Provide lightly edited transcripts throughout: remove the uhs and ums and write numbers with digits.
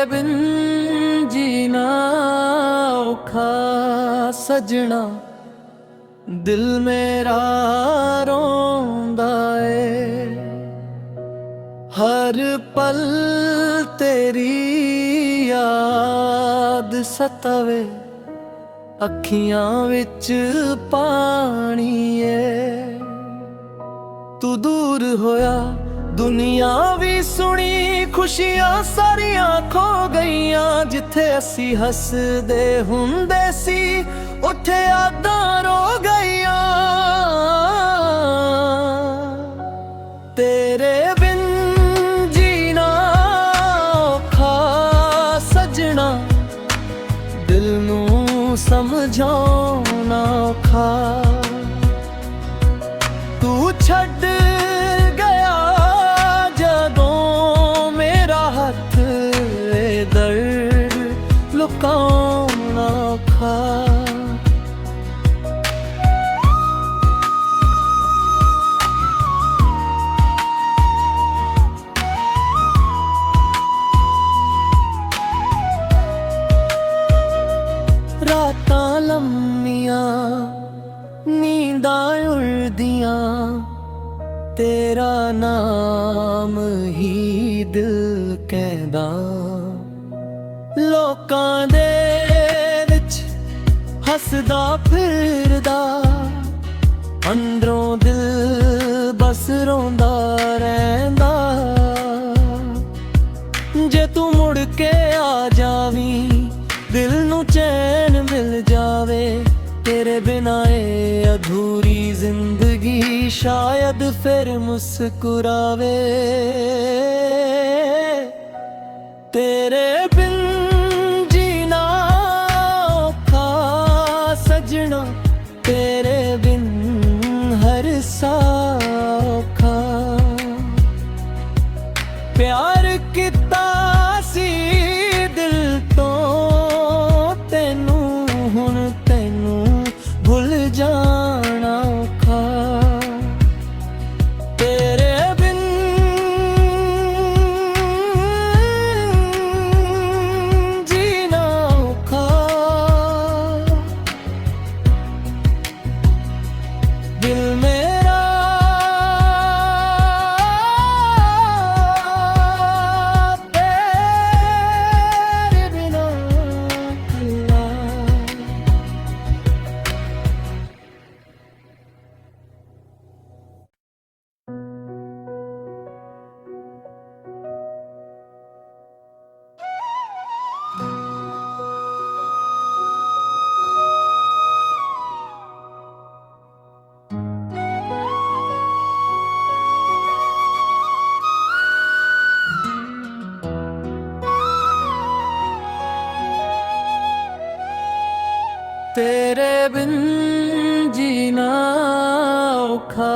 बिन जीना औखा सजना, दिल मेरा रोंदा ए। हर पल तेरी याद सतावे, अखियां विच पानी ए। तू दूर होया दुनिया भी सुनी, खुशियां सारियां खो गईयां। जिथे असी हसदे हुंदे सी, उत्थे यादां रो गईयां। तेरे बिन जीना औखा सजना, दिल नूं समझाउणा औखा। तू छड्ड गया जदों मेरा हथ, ए दर्द लुकाउणा औखा। रातां लम्मियां नींदां उड़दियां, तेरा नाम ही दिल कहदा। लोकां दे विच हसदा फिरदा, अंदरों दिल बस रोंदा रहिंदा। जे तू मुड़ के आ जावी, दिल नूं चैन मिल जावे। तेरे बिना ए अधूरी जिंदगी शायद फिर मुस्कुरावे। तेरे बिन जीना औखा सजना, तेरे बिन हर सा औखा। प्यार किता सी दिल तो तेनू, हुण तेनू भुल जाना औखा। तेरे बिन जीना औखा, दिल मेरा तेरे बिना अकेला। तेरे बिन जीना औखा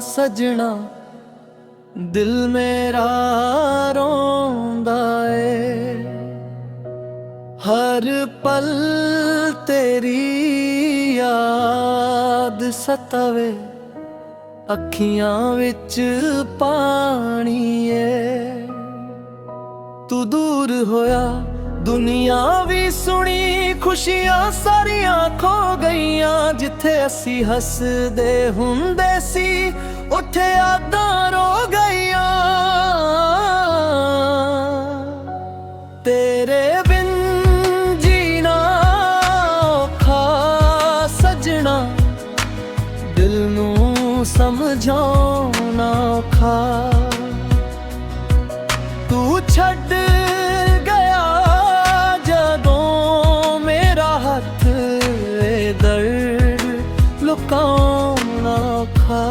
सजना, दिल मेरा रोंदा ए। हर पल तेरी याद सतावे, अखियां विच पानी ए। तू दूर होया दुनिया भी सुनी, खुशियां सारियां खो गईयां। जिथे असी हसदे हुंदे सी, उत्थे यादां रो गईयां। तेरे बिन जीना औखा सजना, दिल नूं समझाउणा औखा। तू छड्ड गया जदों मेरा हथ, ए दर्द लुकाउणा औखा।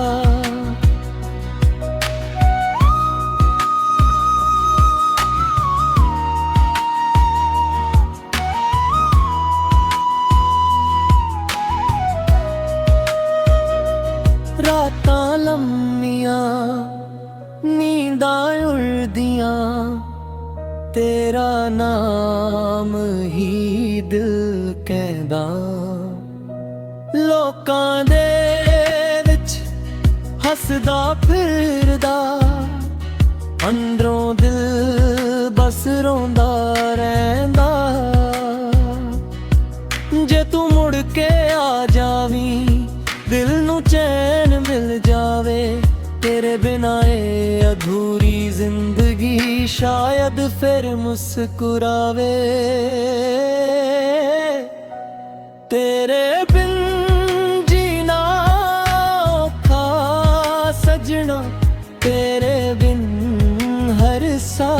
रातां लम्मियां नींदां उड़दियां, तेरा नाम ही दिल कहदा। लोकां दे विच हसदा फिरदा, अंदरों दिल बस बस रोंदा रहिंदा। जे तू मुड़ के आ जावी दिल नू चैन मिल जावे, तेरे बिना ए अधूरी जिंदगी शायद फिर मुस्कुरावे। तेरे बिन जीना औखा सजना, तेरे बिन हर सा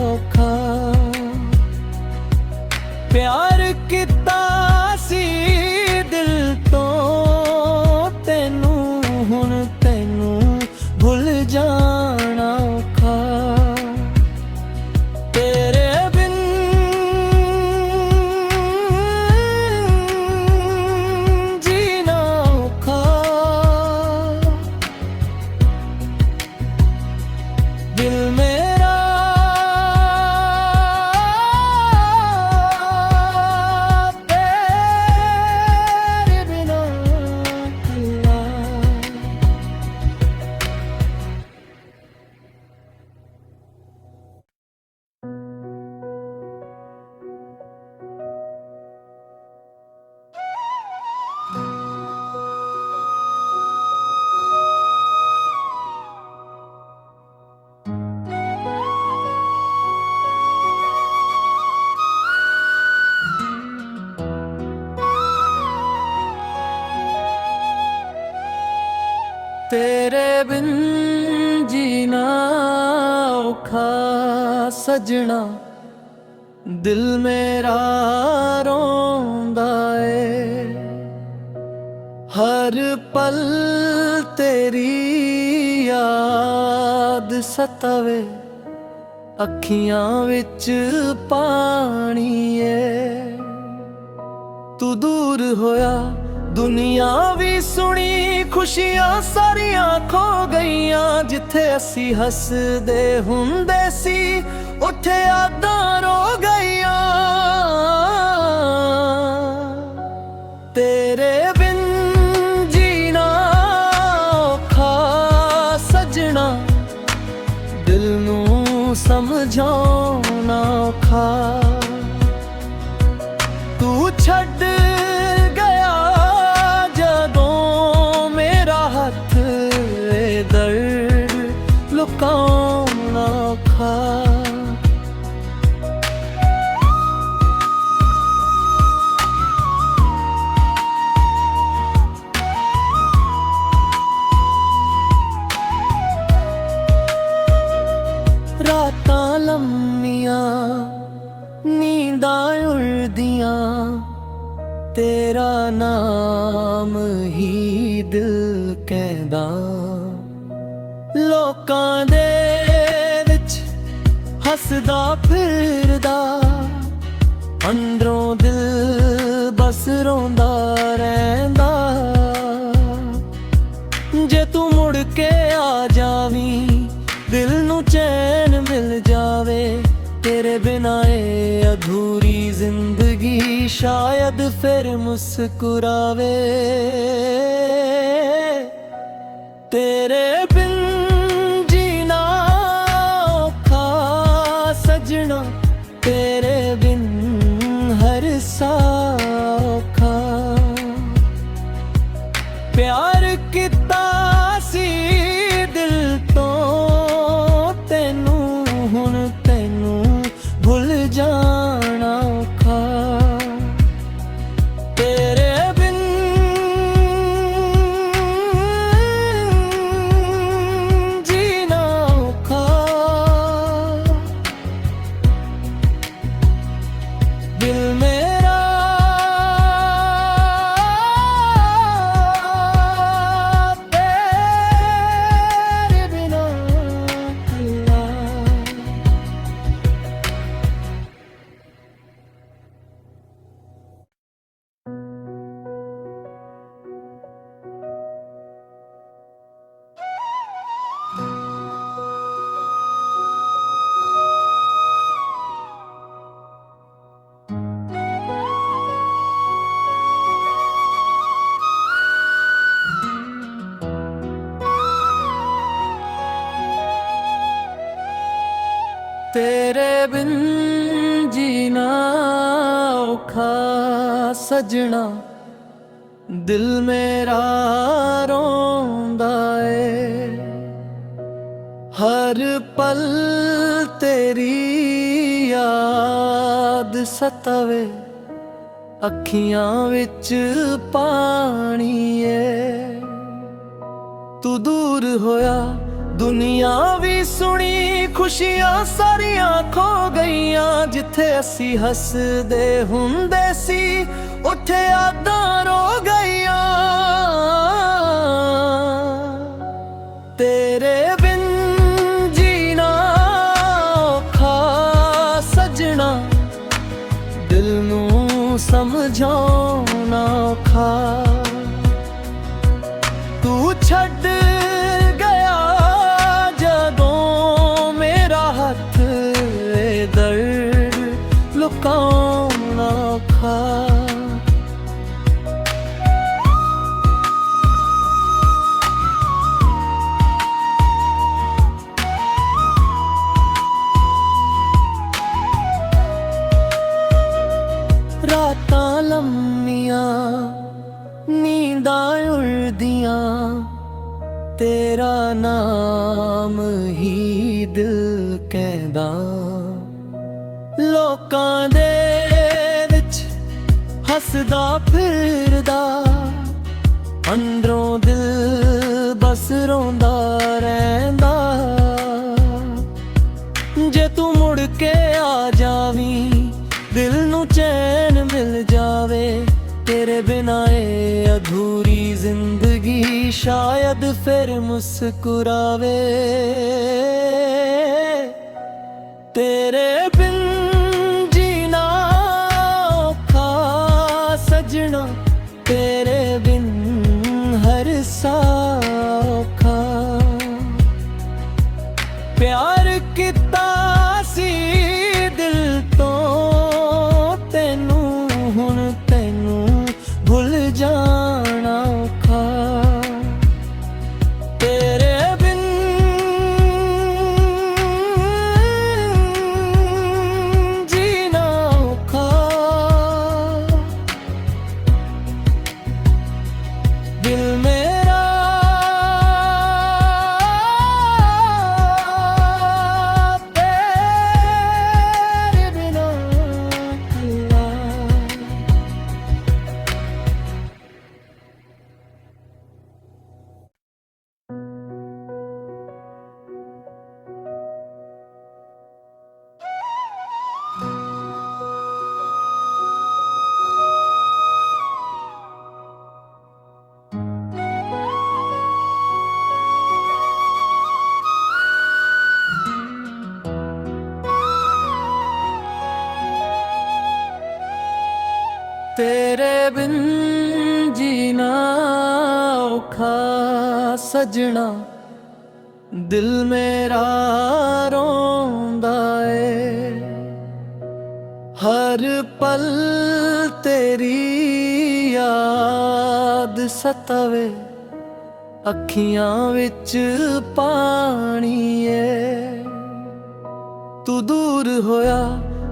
औखा। प्यार किता सी दिल तो तेनू, हुण तेनू भुल जाना औखा। तेरे बिन जीना औखा। दिल मेरा तेरे बिना अल्लाह। तेरे बिन जीना औखा सजना, दिल मेरा रोंदा ए। हर पल तेरी याद सतावे, अखियां विच पानी ए। तू दूर होया दुनिया भी सुनी, खुशियां सारियां खो गईयां। जिथे असी हसदे हुंदे सी उथे यादां रो गईयां। तेरे बिन जीना औखा सजना, दिल नू समझाउणा औखा। तू छड्ड गया जदों मेरा हथ, ए दर्द लुकाउणा औखा। रातां लम्मियां नींदां उड़दियां, तेरा नाम ही दिल कहदा। लोकां दे विच हसदा फिरदा, अंदरों दिल बस रोंदा रहिंदा। जे तू मुड़ के आ जावी दिल नू चैन मिल जावे, तेरे बिना ए अधूरी जिंदगी शायद फिर मुस्कुरावे। तेरे बिन जीना औखा सजना, तेरे बिन हर सा औखा। प्यार किता सी दिल तो तेनू, हुण तेनू भुल जाना औखा। तेरे बिन जीना औखा। दिल मेरा तेरे बिन जीना औखा सजना, दिल मेरा रोंदा ए। हर पल तेरी याद सतावे, अखियां विच पानी ए। तू दूर होया दुनिया भी सुनी, खुशियां सारियां खो गईयां। जिथे असी हसदे हुंदे सी, उत्थे यादां रो गईयां। तेरे बिन जीना औखा सजना, दिल नूं समझाउणा औखा। तू छड्ड गया जदों मेरा हथ, ए दर्द लुकाउणा औखा। रातां लम्मियां नींदां उड़दियां, तेरा नाम ही दिल कहदा। लोकां दे विच हसदा फिरदा, अंदरों दिल बस रोंदा रहिंदा। जे तू मुड़ के आ जावी, दिल नूं चैन मिल जावे। तेरे बिना ए अधूरी जिंदगी शायद फिर मुस्कुरावे। तेरे बिन जीना औखा सजना, तेरे बिन हर सा औखा। प्यार किता सी दिल तो तेनू, हुण तेनू भुल जाना औखा। तेरे बिन जीना औखा, दिल मेरा तेरे बिना अकेला। तेरे बिन जीना औखा सजना, दिल मेरा रोंदा ए। हर पल तेरी याद सतावे, अखियां विच पानी ए। तू दूर होया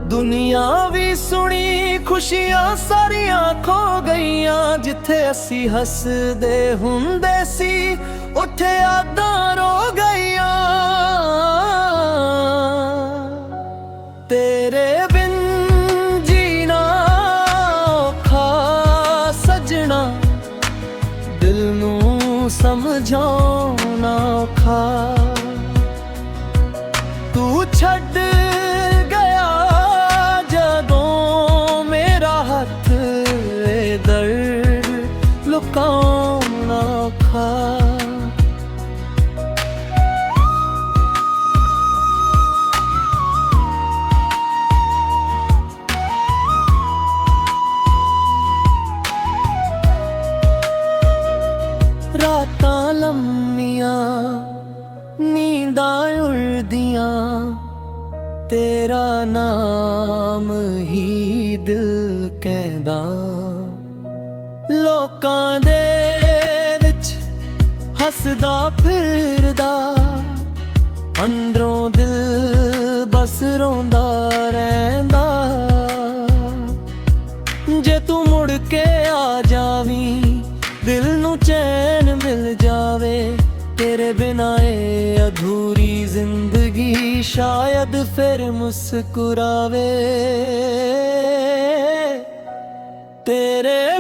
दुनिया भी सुनी, खुशियां सारियां खो गईयां। जिथे असी हसदे हुंदे सी, उत्थे यादां रो गईयां। तेरे बिन जीना औखा सजना, दिल नूं समझाउणा औखा। तू छड्ड गया जदों मेरा हथ, ए दर्द लुकाउणा औखा। रातां लम्मियां नींदां उड़दियां, तेरा नाम ही दिल कहदा। लोकां दे विच हसदा फिरदा, अंदरों दिल ਬਸ ਰੋਂਦਾ ਰਹਿੰਦਾ। ਜੇ ਤੂੰ ਮੁੜ ਕੇ ਆ ਜਾਵੀਂ, ਦਿਲ ਨੂੰ ਚੈਨ ਮਿਲ ਜਾਵੇ। ਤੇਰੇ ਬਿਨਾਂ ਇਹ ਅਧੂਰੀ ਜ਼ਿੰਦਗੀ ਸ਼ਾਇਦ ਫਿਰ ਮੁਸਕਰਾਵੇ। ਤੇਰੇ